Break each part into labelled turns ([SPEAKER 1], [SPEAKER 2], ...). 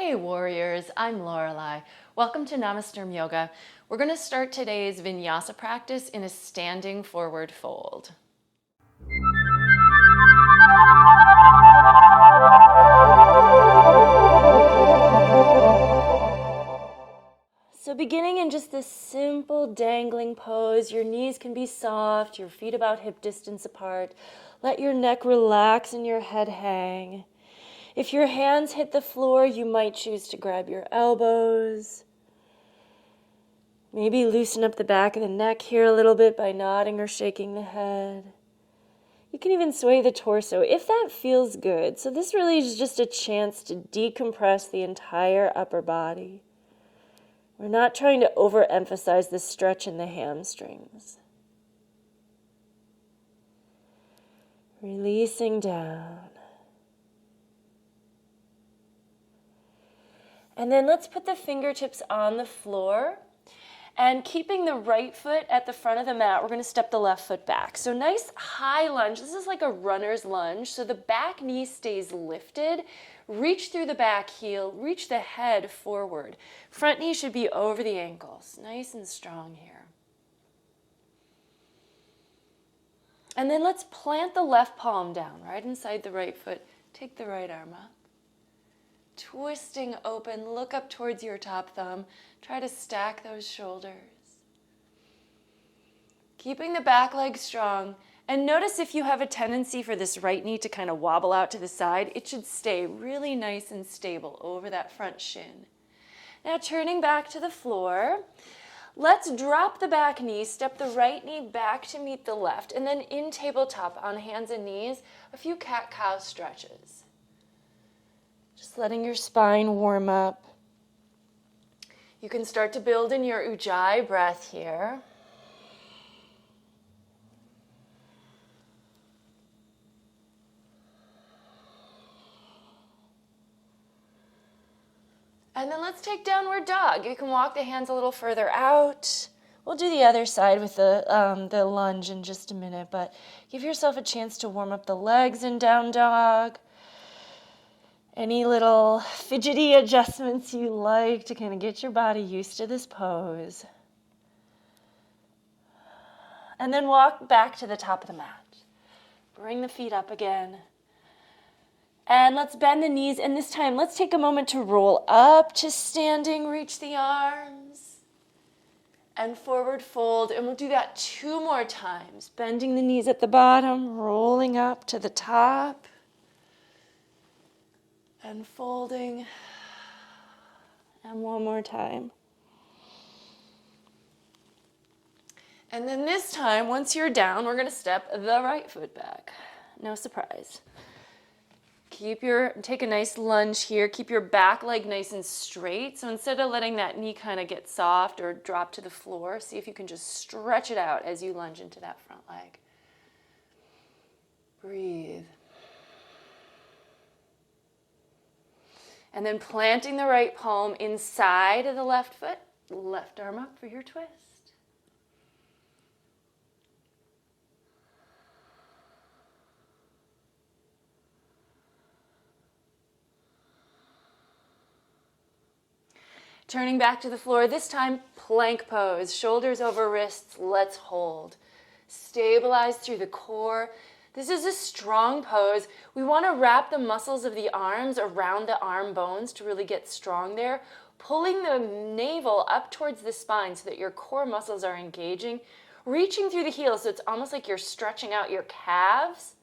[SPEAKER 1] Hey warriors, I'm Lorelei. Welcome to Namasturm Yoga. We're going to start today's vinyasa practice in a standing forward fold. So beginning in just this simple dangling pose, your knees can be soft, your feet about hip distance apart. Let your neck relax and your head hang. If your hands hit the floor, you might choose to grab your elbows. Maybe loosen up the back of the neck here a little bit by nodding or shaking the head. You can even sway the torso if that feels good. So this really is just a chance to decompress the entire upper body. We're not trying to overemphasize the stretch in the hamstrings. Releasing down. And then let's put the fingertips on the floor. And keeping the right foot at the front of the mat, we're going to step the left foot back. So nice high lunge. This is like a runner's lunge. So the back knee stays lifted. Reach through the back heel. Reach the head forward. Front knee should be over the ankles. Nice and strong here. And then let's plant the left palm down right inside the right foot. Take the right arm up. Twisting open, look up towards your top thumb. Try to stack those shoulders. Keeping the back leg strong. And notice if you have a tendency for this right knee to kind of wobble out to the side, it should stay really nice and stable over that front shin. Now turning back to the floor, let's drop the back knee, step the right knee back to meet the left, and then in tabletop on hands and knees, a few cat-cow stretches. Just letting your spine warm up. You can start to build in your Ujjayi breath here. And then let's take downward dog. You can walk the hands a little further out. We'll do the other side with the lunge in just a minute, but give yourself a chance to warm up the legs in down dog. Any little fidgety adjustments you like to kind of get your body used to this pose. And then walk back to the top of the mat. Bring the feet up again. And let's bend the knees. And this time, let's take a moment to roll up to standing. Reach the arms. And forward fold. And we'll do that 2 more times. Bending the knees at the bottom, rolling up to the top. And folding, and one more time. And then this time, once you're down, we're going to step the right foot back. No surprise. Take a nice lunge here. Keep your back leg nice and straight. So instead of letting that knee kind of get soft or drop to the floor, see if you can just stretch it out as you lunge into that front leg. Breathe. And then planting the right palm inside of the left foot, left arm up for your twist. Turning back to the floor, this time plank pose, shoulders over wrists, let's hold. Stabilize through the core. This is a strong pose. We want to wrap the muscles of the arms around the arm bones to really get strong there, pulling the navel up towards the spine so that your core muscles are engaging, reaching through the heels so it's almost like you're stretching out your calves,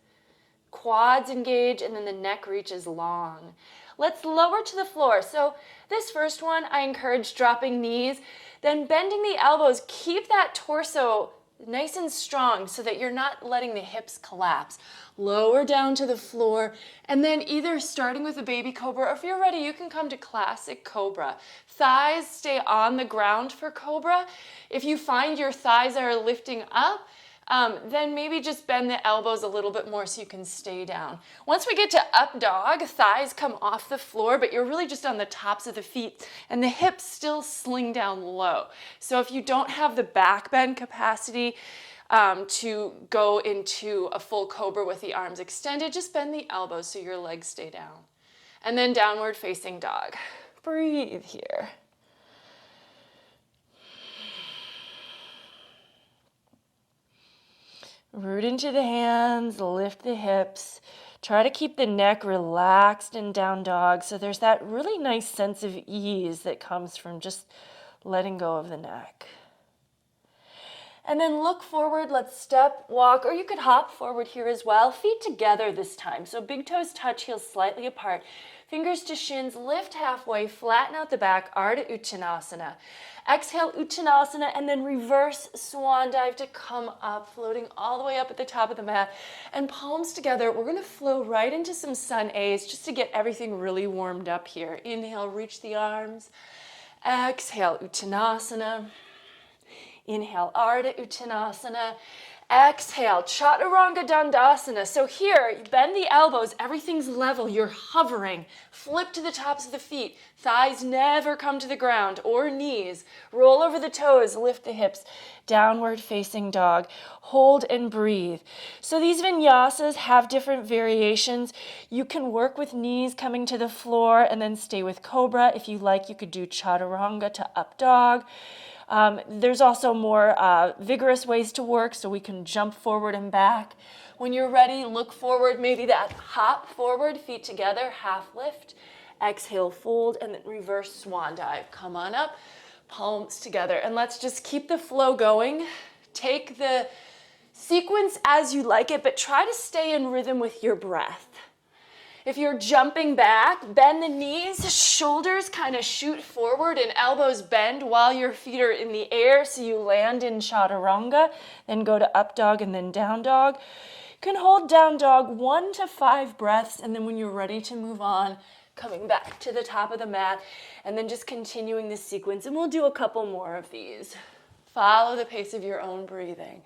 [SPEAKER 1] quads engage, and then the neck reaches long. Let's lower to the floor. So this first one, I encourage dropping knees, then bending the elbows. Keep that torso nice and strong so that you're not letting the hips collapse. Lower down to the floor, and then either starting with a baby cobra, or if you're ready, you can come to classic cobra. Thighs stay on the ground for cobra. If you find your thighs are lifting up, then maybe just bend the elbows a little bit more so you can stay down. Once we get to up dog, thighs come off the floor, but you're really just on the tops of the feet, and the hips still sling down low. So if you don't have the back bend capacity to go into a full cobra with the arms extended, just bend the elbows so your legs stay down. And then downward facing dog. Breathe here. Root into the hands, lift the hips. Try to keep the neck relaxed in down dog, so there's that really nice sense of ease that comes from just letting go of the neck. And then look forward, let's step, walk, or you could hop forward here as well. Feet together this time, so big toes touch, heels slightly apart. Fingers to shins, lift halfway, flatten out the back, Ardha Uttanasana. Exhale, Uttanasana, and then reverse swan dive to come up, floating all the way up at the top of the mat. And palms together, we're gonna flow right into some sun A's just to get everything really warmed up here. Inhale, reach the arms. Exhale, Uttanasana. Inhale, Ardha Uttanasana. Exhale, Chaturanga Dandasana. So here, you bend the elbows, everything's level, you're hovering. Flip to the tops of the feet. Thighs never come to the ground, or knees. Roll over the toes, lift the hips. Downward facing dog. Hold and breathe. So these vinyasas have different variations. You can work with knees coming to the floor and then stay with cobra. If you like, you could do chaturanga to up dog. There's also more vigorous ways to work, so we can jump forward and back. When you're ready, look forward, maybe that hop forward, feet together, half lift. Exhale, fold, and then reverse swan dive. Come on up, palms together. And let's just keep the flow going. Take the sequence as you like it, but try to stay in rhythm with your breath. If you're jumping back, bend the knees, shoulders kind of shoot forward and elbows bend while your feet are in the air, so you land in chaturanga, then go to up dog and then down dog. You can hold down dog 1 to 5 breaths, and then when you're ready to move on, coming back to the top of the mat, and then just continuing this sequence, and we'll do a couple more of these. Follow the pace of your own breathing.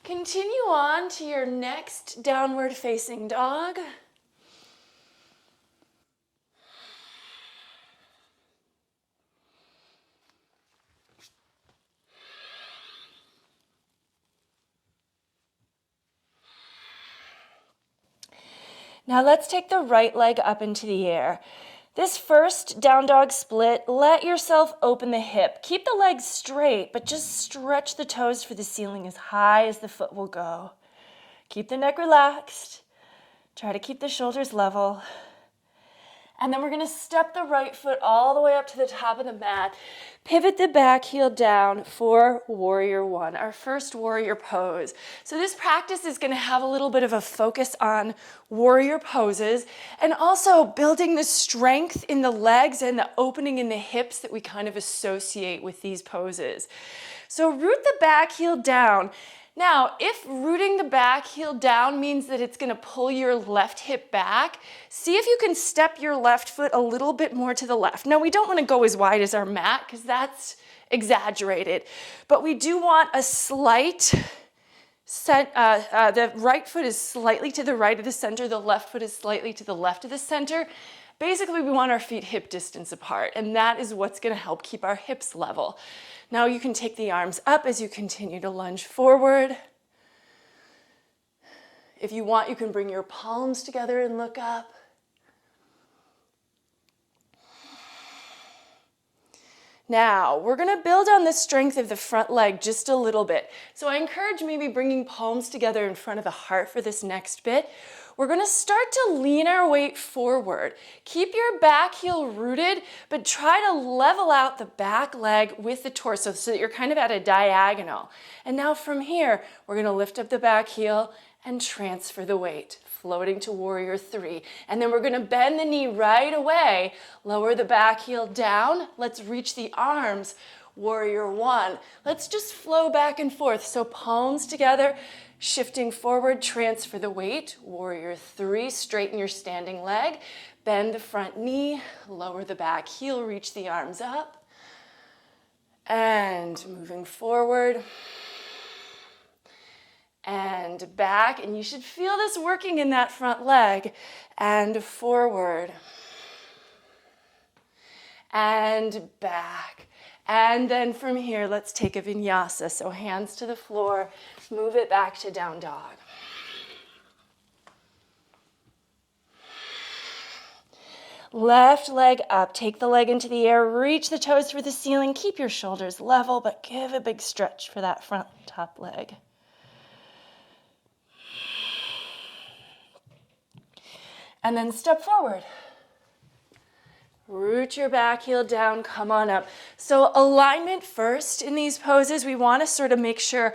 [SPEAKER 1] Continue on to your next downward facing dog. Now let's take the right leg up into the air. This first down dog split, let yourself open the hip. Keep the legs straight, but just stretch the toes for the ceiling as high as the foot will go. Keep the neck relaxed. Try to keep the shoulders level. And then we're going to step the right foot all the way up to the top of the mat. Pivot the back heel down for warrior one, our first warrior pose. So this practice is going to have a little bit of a focus on warrior poses and also building the strength in the legs and the opening in the hips that we kind of associate with these poses. So root the back heel down. Now, if rooting the back heel down means that it's going to pull your left hip back, see if you can step your left foot a little bit more to the left. Now, we don't want to go as wide as our mat because that's exaggerated, but we do want a slight the right foot is slightly to the right of the center, the left foot is slightly to the left of the center. Basically, we want our feet hip distance apart, and that is what's going to help keep our hips level. Now you can take the arms up as you continue to lunge forward. If you want, you can bring your palms together and look up. Now, we're gonna build on the strength of the front leg just a little bit. So I encourage maybe bringing palms together in front of the heart for this next bit. We're gonna start to lean our weight forward. Keep your back heel rooted, but try to level out the back leg with the torso so that you're kind of at a diagonal. And now from here, we're gonna lift up the back heel and transfer the weight, floating to warrior three. And then we're gonna bend the knee right away, lower the back heel down. Let's reach the arms, warrior one. Let's just flow back and forth. So palms together, shifting forward, transfer the weight, warrior three, straighten your standing leg, bend the front knee, lower the back heel, reach the arms up. And moving forward. And back, and you should feel this working in that front leg, and forward, and back. And then from here, let's take a vinyasa. So hands to the floor, move it back to down dog. Left leg up, take the leg into the air, reach the toes for the ceiling, keep your shoulders level, but give a big stretch for that front top leg. And then step forward. Root your back heel down, come on up. So alignment first in these poses. We want to sort of make sure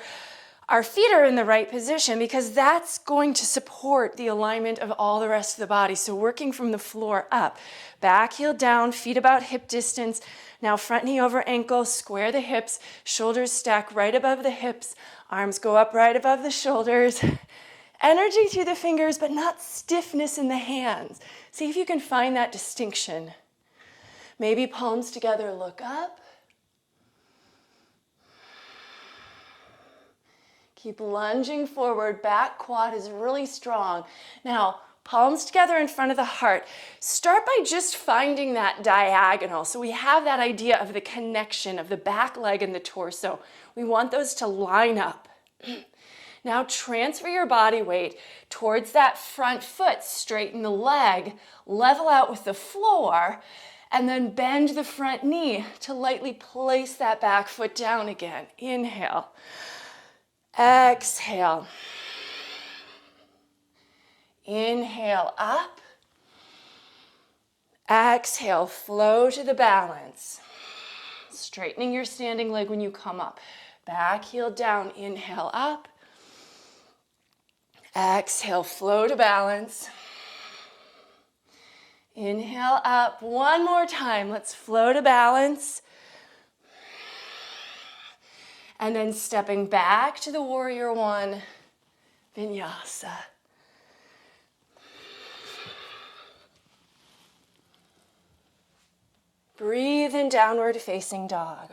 [SPEAKER 1] our feet are in the right position because that's going to support the alignment of all the rest of the body. So working from the floor up. Back heel down, feet about hip distance. Now front knee over ankle, square the hips, shoulders stack right above the hips, arms go up right above the shoulders. Energy through the fingers, but not stiffness in the hands. See if you can find that distinction. Maybe palms together, look up. Keep lunging forward, back quad is really strong. Now, palms together in front of the heart. Start by just finding that diagonal. So we have that idea of the connection of the back leg and the torso. We want those to line up. Now transfer your body weight towards that front foot, straighten the leg, level out with the floor, and then bend the front knee to lightly place that back foot down again. Inhale, exhale, inhale up, exhale, flow to the balance. Straightening your standing leg when you come up. Back heel down, inhale up. Exhale, flow to balance. Inhale up, one more time. Let's flow to balance. And then stepping back to the warrior one, vinyasa. Breathe in downward facing dog.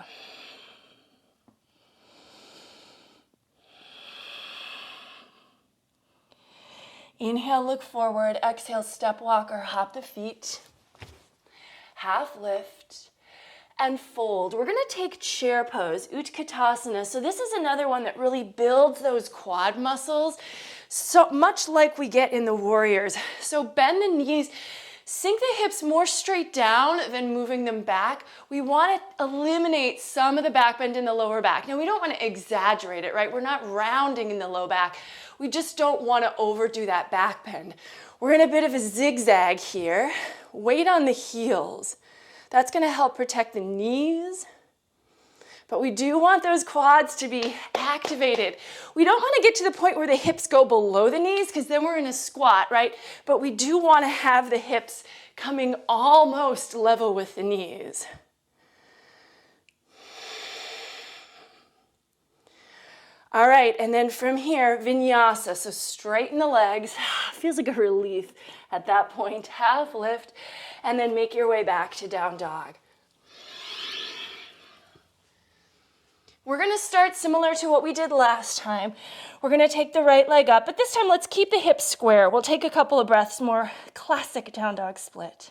[SPEAKER 1] Inhale, look forward. Exhale, step walk or hop the feet. Half lift and fold. We're going to take chair pose, Utkatasana. So this is another one that really builds those quad muscles, so much like we get in the warriors. So bend the knees, sink the hips more straight down than moving them back. We want to eliminate some of the back bend in the lower back. Now we don't want to exaggerate it, right? We're not rounding in the low back. We just don't want to overdo that back bend. We're in a bit of a zigzag here. Weight on the heels. That's going to help protect the knees. But we do want those quads to be activated. We don't want to get to the point where the hips go below the knees because then we're in a squat, right? But we do want to have the hips coming almost level with the knees. All right, and then from here, vinyasa. So straighten the legs. Feels like a relief at that point. Half lift, and then make your way back to down dog. We're going to start similar to what we did last time. We're going to take the right leg up, but this time let's keep the hips square. We'll take a couple of breaths more. Classic down dog split.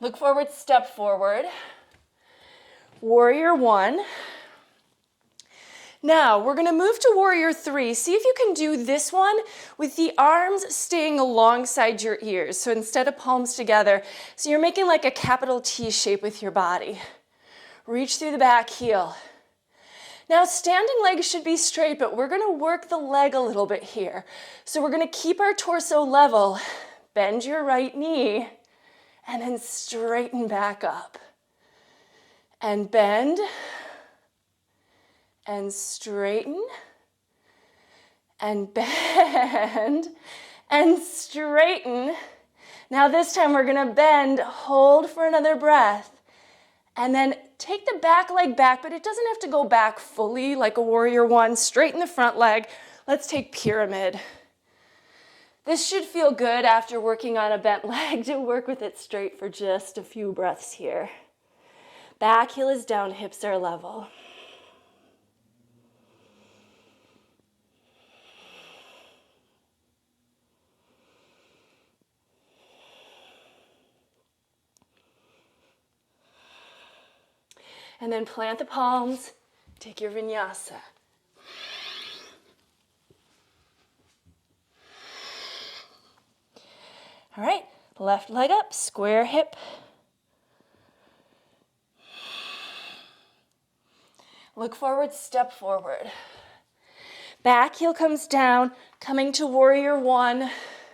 [SPEAKER 1] Look forward, step forward. Warrior one. Now, we're gonna move to warrior three. See if you can do this one with the arms staying alongside your ears. So instead of palms together, so you're making like a capital T shape with your body. Reach through the back heel. Now, standing legs should be straight, but we're gonna work the leg a little bit here. So we're gonna keep our torso level, bend your right knee, and then straighten back up. And bend, and straighten, and bend, and straighten. Now this time we're gonna bend, hold for another breath, and then take the back leg back, but it doesn't have to go back fully like a warrior one. Straighten the front leg. Let's take pyramid. This should feel good after working on a bent leg to work with it straight for just a few breaths here. Back heel is down, hips are level. And then plant the palms, take your vinyasa. All right, left leg up, square hip. Look forward, step forward. Back heel comes down, coming to warrior one,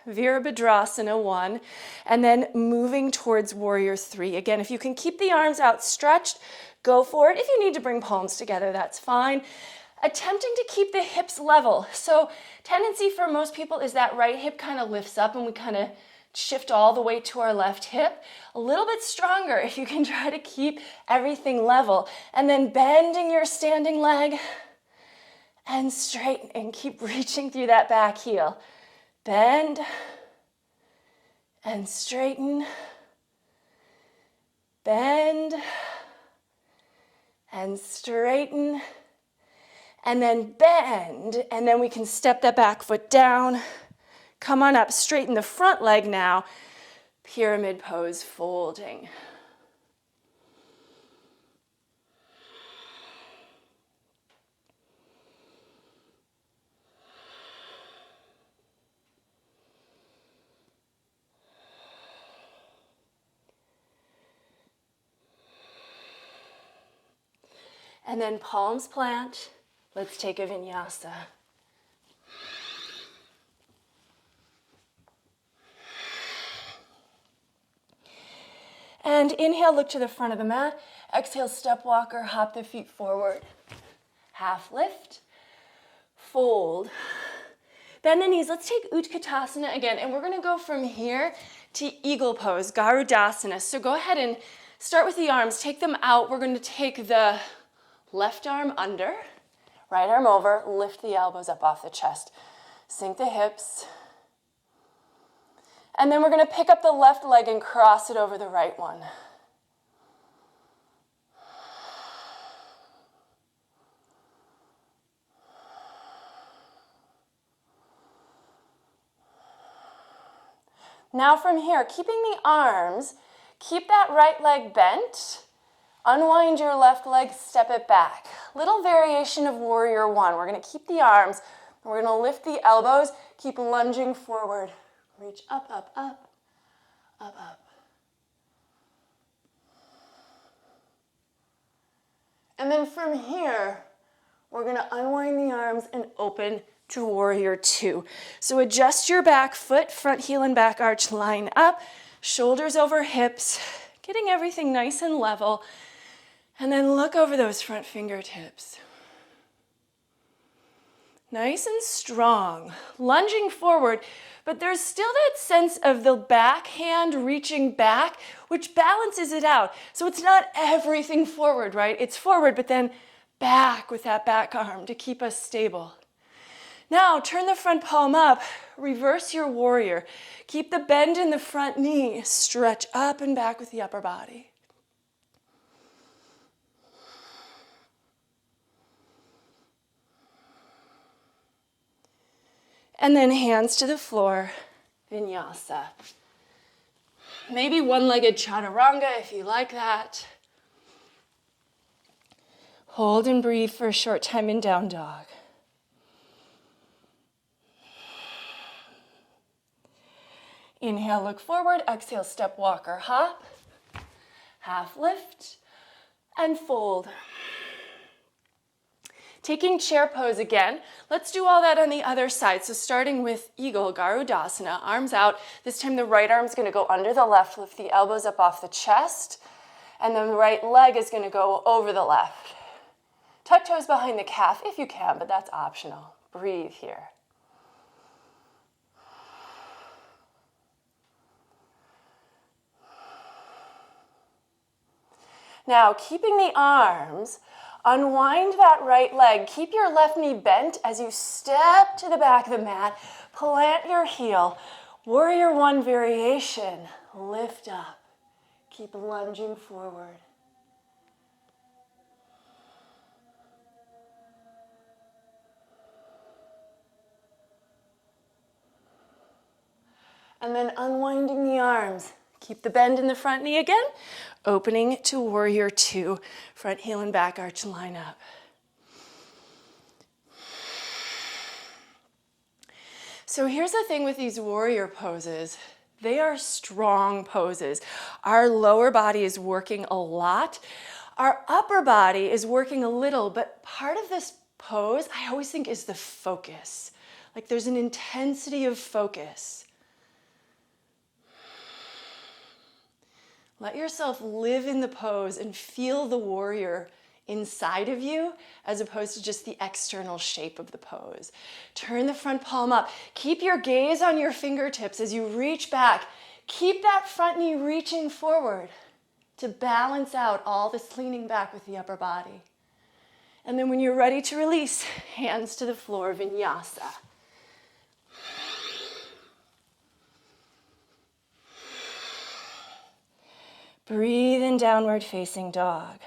[SPEAKER 1] Virabhadrasana one, and then moving towards warrior three. Again, if you can keep the arms outstretched, go for it. If you need to bring palms together, that's fine. Attempting to keep the hips level. So tendency for most people is that right hip kind of lifts up and we kind of shift all the way to our left hip. A little bit stronger if you can try to keep everything level. And then bending your standing leg and straighten and keep reaching through that back heel. Bend and straighten. Bend and straighten, and then bend, and then we can step that back foot down. Come on up, straighten the front leg now. Pyramid pose, folding. And then palms plant. Let's take a vinyasa. And inhale, look to the front of the mat. Exhale, step walker, hop the feet forward. Half lift, fold. Bend the knees. Let's take Utkatasana again. And we're gonna go from here to eagle pose, Garudasana. So go ahead and start with the arms. Take them out. We're gonna take the left arm under, right arm over, lift the elbows up off the chest. Sink the hips. And then we're gonna pick up the left leg and cross it over the right one. Now from here, keeping the arms, keep that right leg bent. Unwind your left leg, step it back. Little variation of warrior one. We're gonna keep the arms, and we're gonna lift the elbows, keep lunging forward. Reach up, up, up, up, up. And then from here, we're gonna unwind the arms and open to warrior two. So adjust your back foot, front heel and back arch line up, shoulders over hips, getting everything nice and level. And then look over those front fingertips. Nice and strong, lunging forward, but there's still that sense of the back hand reaching back, which balances it out. So it's not everything forward, right? It's forward, but then back with that back arm to keep us stable. Now, turn the front palm up, reverse your warrior. Keep the bend in the front knee, stretch up and back with the upper body. And then hands to the floor, vinyasa. Maybe one-legged chaturanga if you like that. Hold and breathe for a short time in down dog. Inhale, look forward. Exhale, step, walk, or hop. Half lift and fold. Taking chair pose again. Let's do all that on the other side. So starting with eagle, Garudasana, arms out. This time the right arm's going to go under the left. Lift the elbows up off the chest. And then the right leg is going to go over the left. Tuck toes behind the calf if you can, but that's optional. Breathe here. Now, keeping the arms, unwind that right leg. Keep your left knee bent as you step to the back of the mat. Plant your heel. Warrior one variation. Lift up. Keep lunging forward. And then unwinding the arms. Keep the bend in the front knee again. Opening to warrior two. Front heel and back arch line up. So here's the thing with these warrior poses. They are strong poses. Our lower body is working a lot. Our upper body is working a little, but part of this pose, I always think, is the focus. Like there's an intensity of focus. Let yourself live in the pose and feel the warrior inside of you as opposed to just the external shape of the pose. Turn the front palm up. Keep your gaze on your fingertips as you reach back. Keep that front knee reaching forward to balance out all this leaning back with the upper body. And then when you're ready to release, hands to the floor, vinyasa. Breathe in downward facing dog.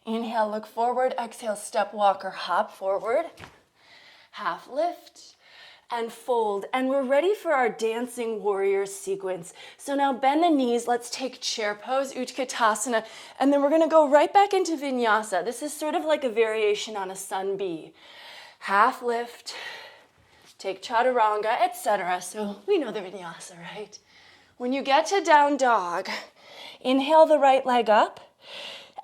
[SPEAKER 1] Inhale, look forward. Exhale, step, walk, or hop forward. Half lift and fold. And we're ready for our dancing warrior sequence. So now bend the knees. Let's take chair pose, Utkatasana. And then we're going to go right back into vinyasa. This is sort of like a variation on a sun bee. Half lift. Take chaturanga, etc. So we know the vinyasa, right? When you get to down dog, inhale the right leg up.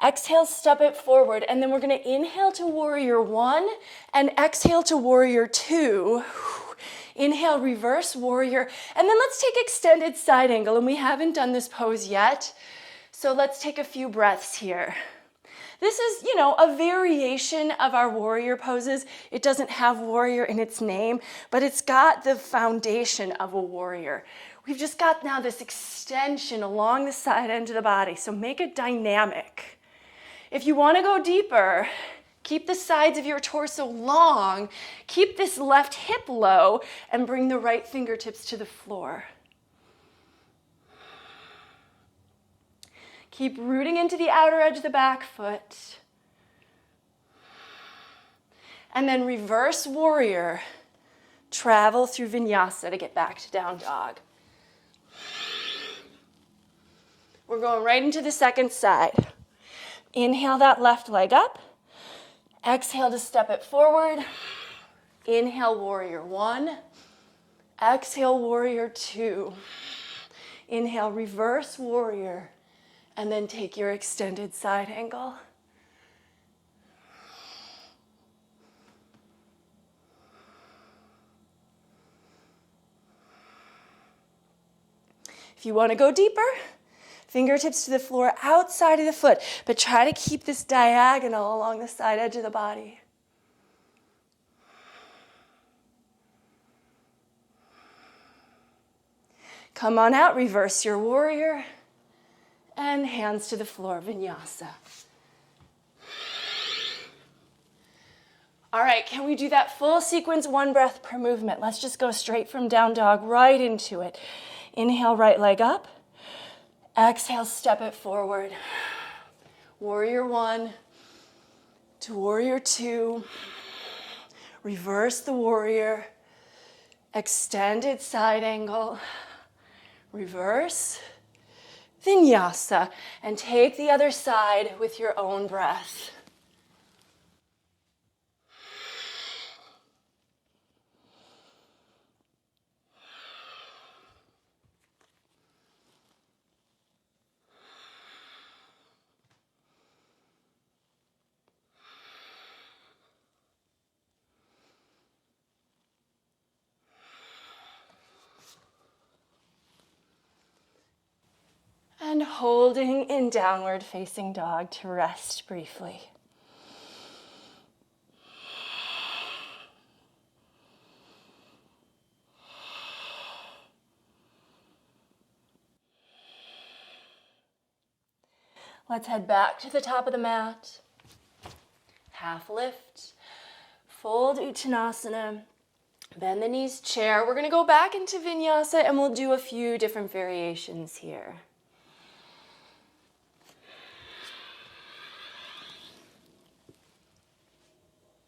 [SPEAKER 1] Exhale, step it forward. And then we're going to inhale to warrior one and exhale to warrior two. Inhale, reverse warrior. And then let's take extended side angle. And we haven't done this pose yet. So let's take a few breaths here. This is, a variation of our warrior poses. It doesn't have warrior in its name, but it's got the foundation of a warrior. We've just got now this extension along the side end of the body, so make it dynamic. If you want to go deeper, keep the sides of your torso long, keep this left hip low, and bring the right fingertips to the floor. Keep rooting into the outer edge of the back foot. And then reverse warrior. Travel through vinyasa to get back to down dog. We're going right into the second side. Inhale that left leg up. Exhale to step it forward. Inhale, warrior one. Exhale, warrior two. Inhale, reverse warrior. And then take your extended side angle. If you want to go deeper, fingertips to the floor outside of the foot, but try to keep this diagonal along the side edge of the body. Come on out, reverse your warrior. And hands to the floor, vinyasa. All right, can we do that full sequence, one breath per movement? Let's just go straight from down dog right into it. Inhale, right leg up. Exhale, step it forward. Warrior one to warrior two. Reverse the warrior. Extended side angle. Reverse. Vinyasa. And take the other side with your own breath. And holding in downward facing dog to rest briefly. Let's head back to the top of the mat. Half lift. Fold Utkatasana. Bend the knees, chair. We're going to go back into Vinyasa and we'll do a few different variations here.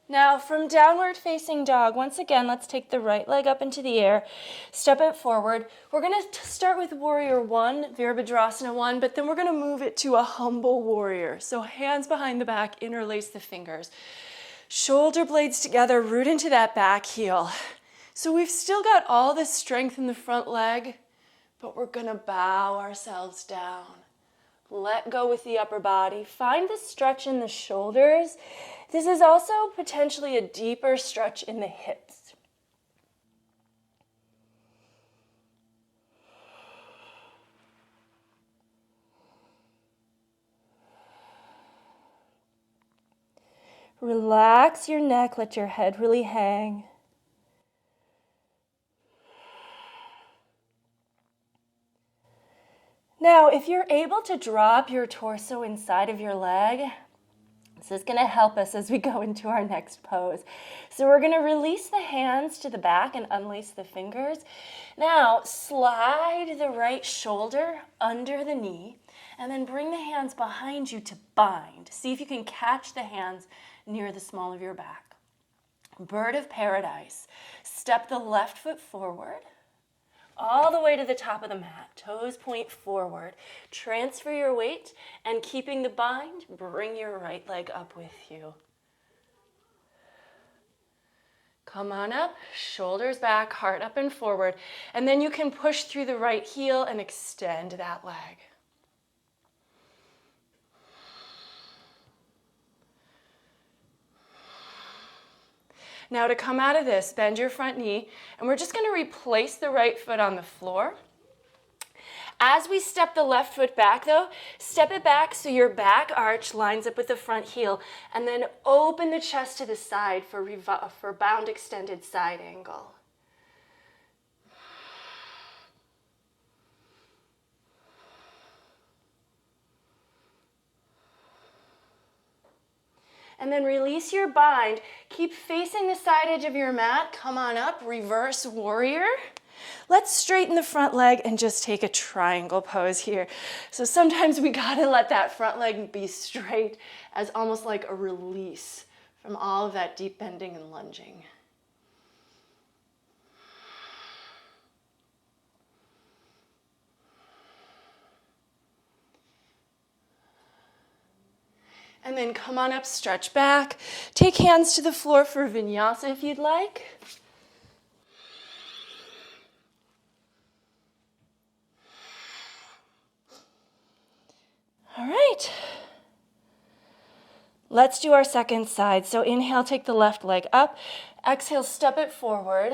[SPEAKER 1] Now from downward facing dog, once again, let's take the right leg up into the air, step it forward. We're going to start with warrior one, Virabhadrasana one, but then we're going to move it to a humble warrior. So hands behind the back, interlace the fingers. Shoulder blades together, root into that back heel. So we've still got all this strength in the front leg, but we're going to bow ourselves down. Let go with the upper body. Find the stretch in the shoulders. This is also potentially a deeper stretch in the hips. Relax your neck, let your head really hang. Now, if you're able to drop your torso inside of your leg, this is going to help us as we go into our next pose. So we're going to release the hands to the back and unlace the fingers. Now, slide the right shoulder under the knee and then bring the hands behind you to bind. See if you can catch the hands near the small of your back. Bird of paradise. Step the left foot forward. All the way to the top of the mat, toes point forward. Transfer your weight and keeping the bind, bring your right leg up with you. Come on up, shoulders back, heart up and forward. And then you can push through the right heel and extend that leg. Now to come out of this, bend your front knee, and we're just going to replace the right foot on the floor. As we step the left foot back though, step it back so your back arch lines up with the front heel, and then open the chest to the side for bound extended side angle. And then release your bind. Keep facing the side edge of your mat. Come on up, reverse warrior. Let's straighten the front leg and just take a triangle pose here. So sometimes we gotta let that front leg be straight as almost like a release from all of that deep bending and lunging. And then come on up, stretch back. Take hands to the floor for Vinyasa if you'd like. All right. Let's do our second side. So inhale, take the left leg up. Exhale, step it forward.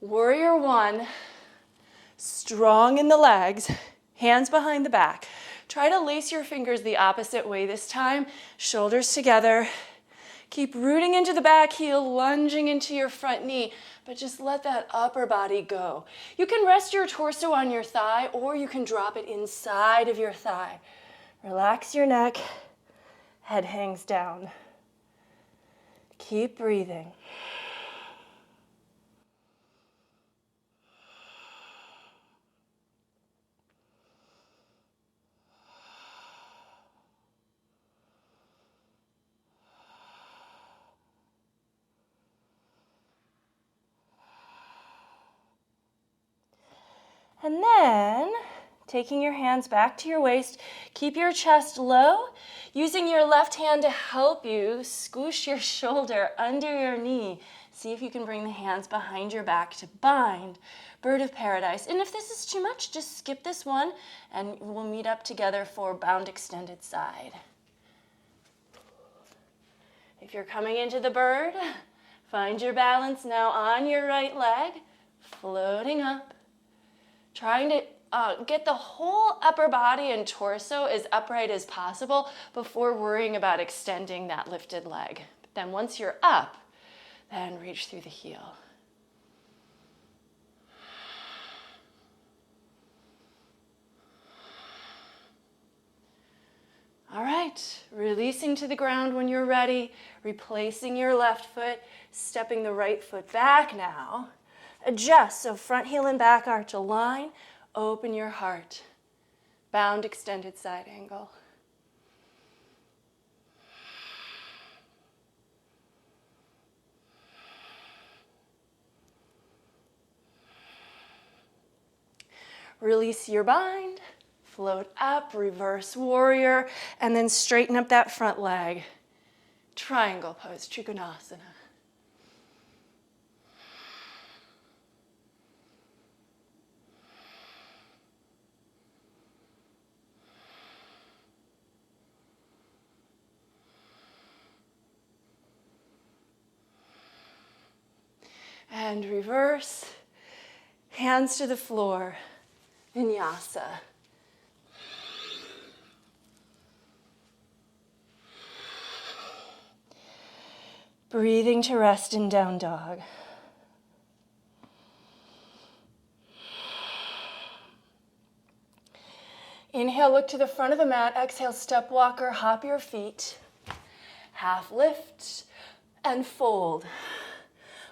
[SPEAKER 1] Warrior one. Strong in the legs. Hands behind the back. Try to lace your fingers the opposite way this time. Shoulders together. Keep rooting into the back heel, lunging into your front knee, but just let that upper body go. You can rest your torso on your thigh, or you can drop it inside of your thigh. Relax your neck, head hangs down. Keep breathing. And then Taking your hands back to your waist. Keep your chest low. Using your left hand to help you scoosh your shoulder under your knee. See if you can bring the hands behind your back to bind. Bird of Paradise. And if this is too much, just skip this one and we'll meet up together for bound extended side. If you're coming into the bird, find your balance now on your right leg, floating up. Trying to get the whole upper body and torso as upright as possible before worrying about extending that lifted leg. But then once you're up, then reach through the heel. All right, releasing to the ground when you're ready, replacing your left foot, stepping the right foot back now. Adjust, so front heel and back arch align, open your heart. Bound extended side angle. Release your bind. Float up, reverse warrior, and then straighten up that front leg. Triangle pose, Utkatasana. And reverse, hands to the floor, Vinyasa. Breathing to rest in down dog. Inhale, look to the front of the mat. Exhale, step walker, hop your feet. Half lift and fold.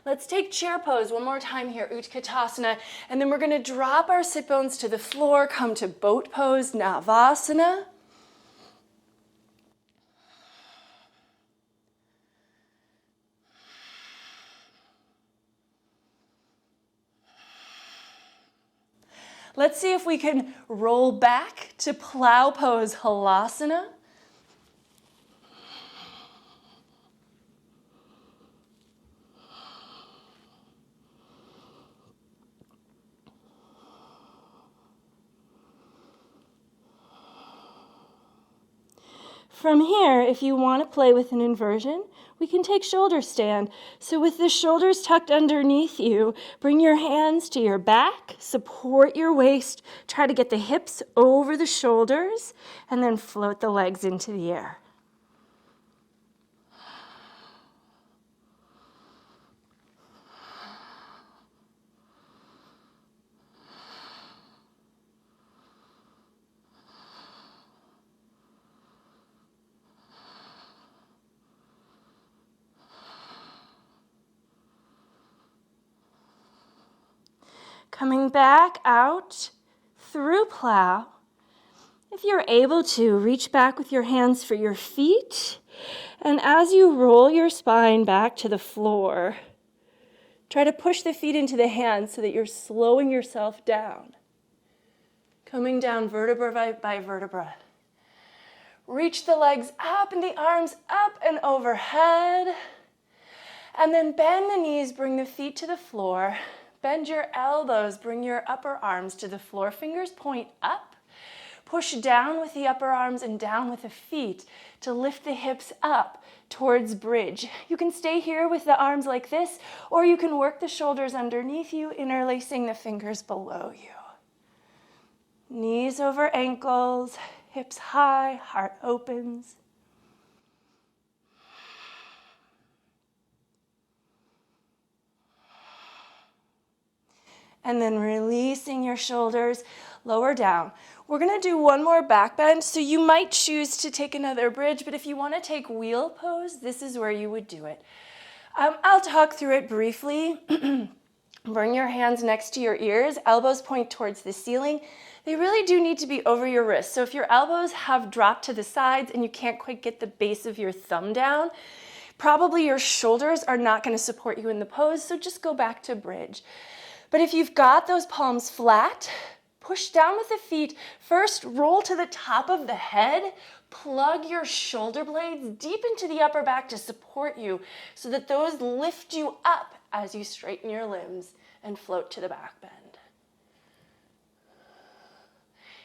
[SPEAKER 1] Let's take chair pose one more time here, Utkatasana, and then we're going to drop our sit bones to the floor, come to boat pose, Navasana. Let's see if we can roll back to plow pose, Halasana. From here, if you want to play with an inversion, we can take shoulder stand. So with the shoulders tucked underneath you, bring your hands to your back, support your waist, try to get the hips over the shoulders, and then float the legs into the air. Coming back out through plow. If you're able to, reach back with your hands for your feet. And as you roll your spine back to the floor, try to push the feet into the hands so that you're slowing yourself down. Coming down vertebra by vertebra. Reach the legs up and the arms up and overhead. And then bend the knees, bring the feet to the floor. Bend your elbows, bring your upper arms to the floor. Fingers point up. Push down with the upper arms and down with the feet to lift the hips up towards bridge. You can stay here with the arms like this, or you can work the shoulders underneath you, interlacing the fingers below you. Knees over ankles, hips high, heart opens. And then releasing your shoulders, lower down. We're going to do one more back bend, so you might choose to take another bridge, but if you want to take wheel pose, this is where you would do it. I'll talk through it briefly. Bring your hands next to your ears, elbows point towards the ceiling. They really do need to be over your wrists, so if your elbows have dropped to the sides and you can't quite get the base of your thumb down, probably your shoulders are not going to support you in the pose, so just go back to bridge. But if you've got those palms flat, push down with the feet. First, roll to the top of the head. Plug your shoulder blades deep into the upper back to support you so that those lift you up as you straighten your limbs and float to the back bend.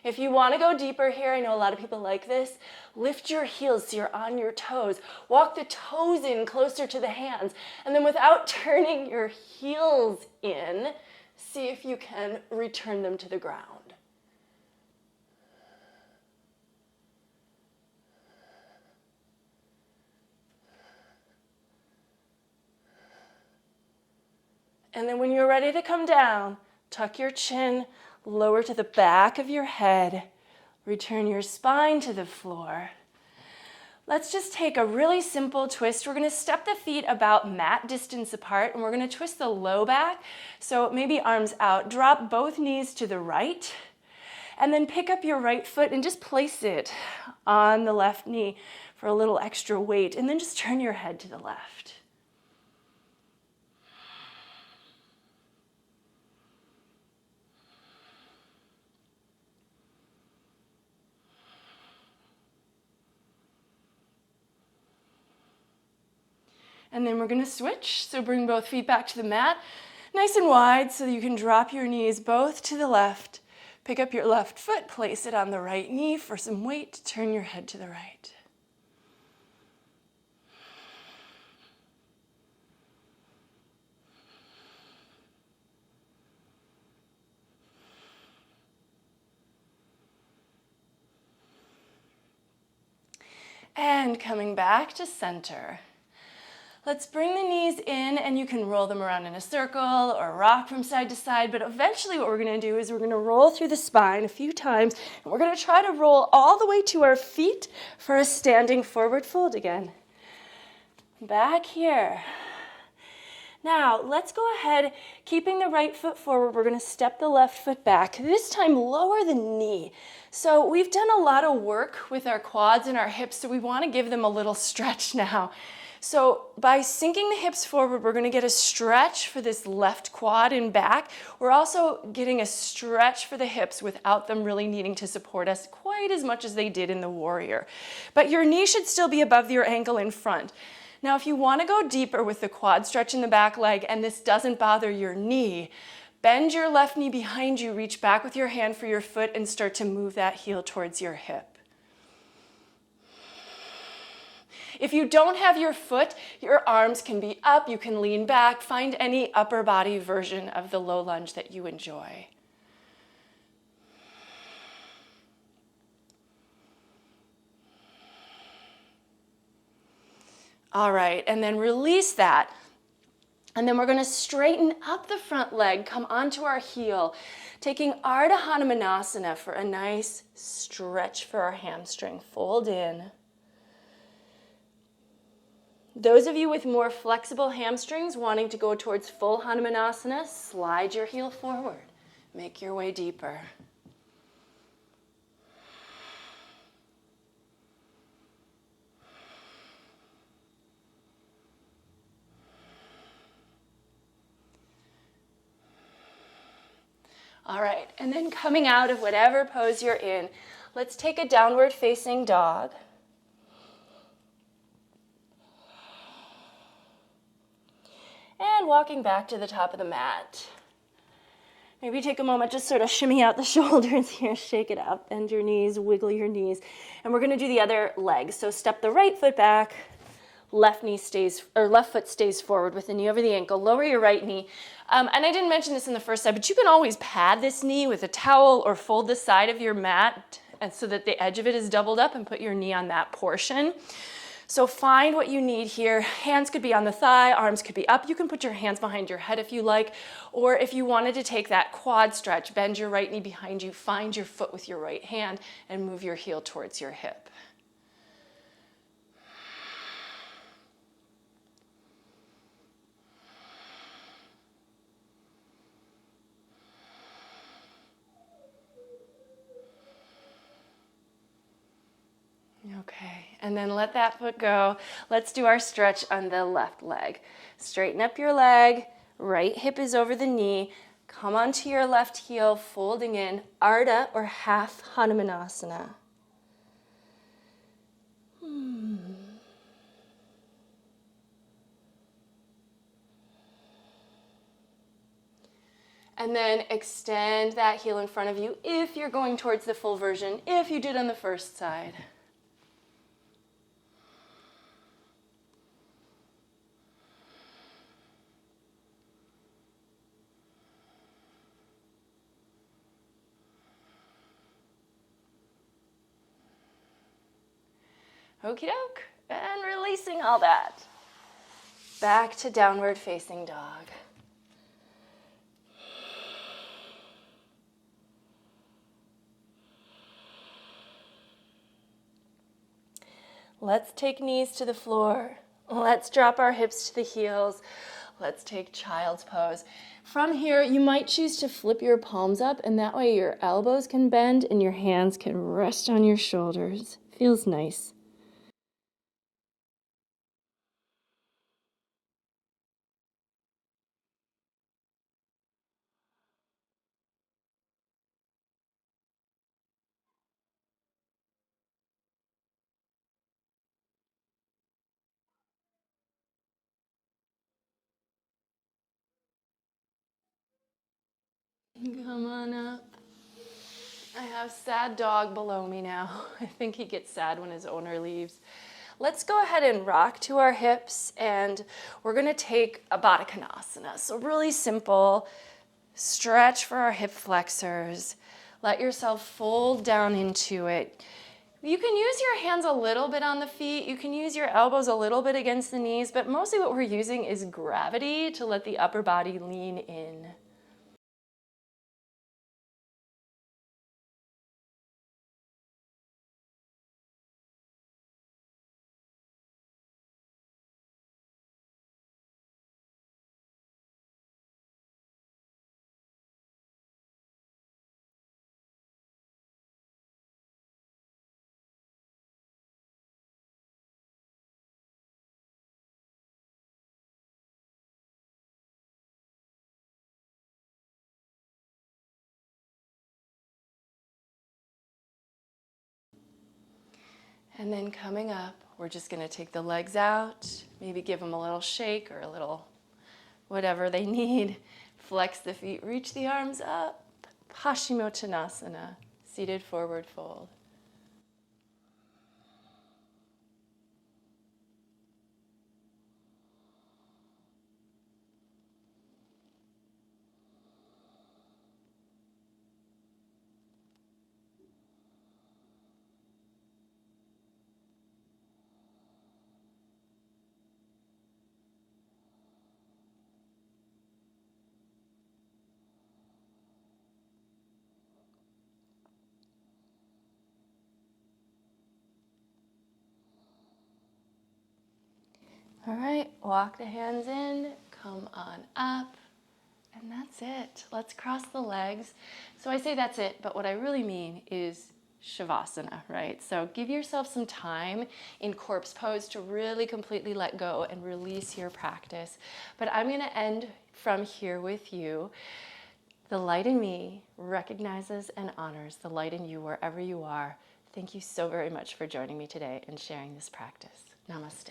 [SPEAKER 1] If you want to go deeper here, I know a lot of people like this, lift your heels so you're on your toes. Walk the toes in closer to the hands. And then without turning your heels in, see if you can return them to the ground. And then when you're ready to come down, tuck your chin, lower to the back of your head. Return your spine to the floor. Let's just take a really simple twist. We're going to step the feet about mat distance apart, and we're going to twist the low back. So maybe arms out. Drop both knees to the right, and then pick up your right foot and just place it on the left knee for a little extra weight, and then just turn your head to the left. And then we're going to switch. So bring both feet back to the mat, nice and wide so that you can drop your knees both to the left. Pick up your left foot, place it on the right knee for some weight. Turn your head to the right. And coming back to center. Let's bring the knees in, and you can roll them around in a circle or rock from side to side, but eventually what we're going to do is we're going to roll through the spine a few times, and we're going to try to roll all the way to our feet for a standing forward fold again. Back here. Now, let's go ahead, keeping the right foot forward, we're going to step the left foot back. This time, lower the knee. So we've done a lot of work with our quads and our hips, so we want to give them a little stretch now. So by sinking the hips forward, we're going to get a stretch for this left quad and back. We're also getting a stretch for the hips without them really needing to support us quite as much as they did in the warrior. But your knee should still be above your ankle in front. Now, if you want to go deeper with the quad stretch in the back leg and this doesn't bother your knee, bend your left knee behind you, reach back with your hand for your foot, and start to move that heel towards your hip. If you don't have your foot, your arms can be up, you can lean back, find any upper body version of the low lunge that you enjoy. All right, and then release that. And then we're going to straighten up the front leg, come onto our heel, taking Ardha Hanumanasana for a nice stretch for our hamstring. Fold in. Those of you with more flexible hamstrings wanting to go towards full Hanumanasana, slide your heel forward. Make your way deeper. All right, and then coming out of whatever pose you're in, let's take a downward facing dog. And walking back to the top of the mat. Maybe take a moment, just sort of shimmy out the shoulders here, shake it out, bend your knees, wiggle your knees. And we're going to do the other leg. So step the right foot back, left foot stays forward with the knee over the ankle. Lower your right knee. And I didn't mention this in the first side, but you can always pad this knee with a towel or fold the side of your mat so that the edge of it is doubled up, and put your knee on that portion. So find what you need here. Hands could be on the thigh, arms could be up. You can put your hands behind your head if you like, or if you wanted to take that quad stretch, bend your right knee behind you, find your foot with your right hand, and move your heel towards your hip. Okay, and then let that foot go. Let's do our stretch on the left leg. Straighten up your leg, right hip is over the knee. Come onto your left heel, folding in Ardha or half Hanumanasana. And then extend that heel in front of you if you're going towards the full version, if you did on the first side. Okie doke, and releasing all that. Back to downward facing dog. Let's take knees to the floor. Let's drop our hips to the heels. Let's take child's pose. From here, you might choose to flip your palms up, and that way your elbows can bend and your hands can rest on your shoulders. Feels nice. Come on up. I have sad dog below me now. I think he gets sad when his owner leaves. Let's go ahead and rock to our hips, and we're going to take a Badakanasana. So really simple. Stretch for our hip flexors. Let yourself fold down into it. You can use your hands a little bit on the feet. You can use your elbows a little bit against the knees, but mostly what we're using is gravity to let the upper body lean in. And then coming up, we're just going to take the legs out, maybe give them a little shake or a little whatever they need. Flex the feet, reach the arms up. Paschimottanasana, seated forward fold. All right, walk the hands in, come on up, and that's it. Let's cross the legs. So I say that's it, but what I really mean is Shavasana, right? So give yourself some time in corpse pose to really completely let go and release your practice. But I'm going to end from here with you. The light in me recognizes and honors the light in you wherever you are. Thank you so very much for joining me today and sharing this practice. Namaste.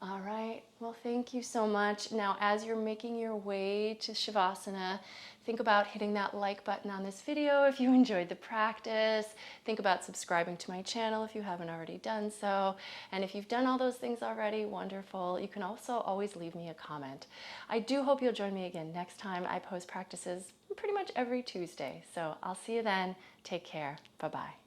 [SPEAKER 1] All right, well, thank you so much. Now, as you're making your way to Shavasana, think about hitting that like button on this video if you enjoyed the practice. Think about subscribing to my channel if you haven't already done so. And if you've done all those things already, wonderful. You can also always leave me a comment. I do hope you'll join me again next time. I post practices pretty much every Tuesday. So I'll see you then. Take care. Bye-bye.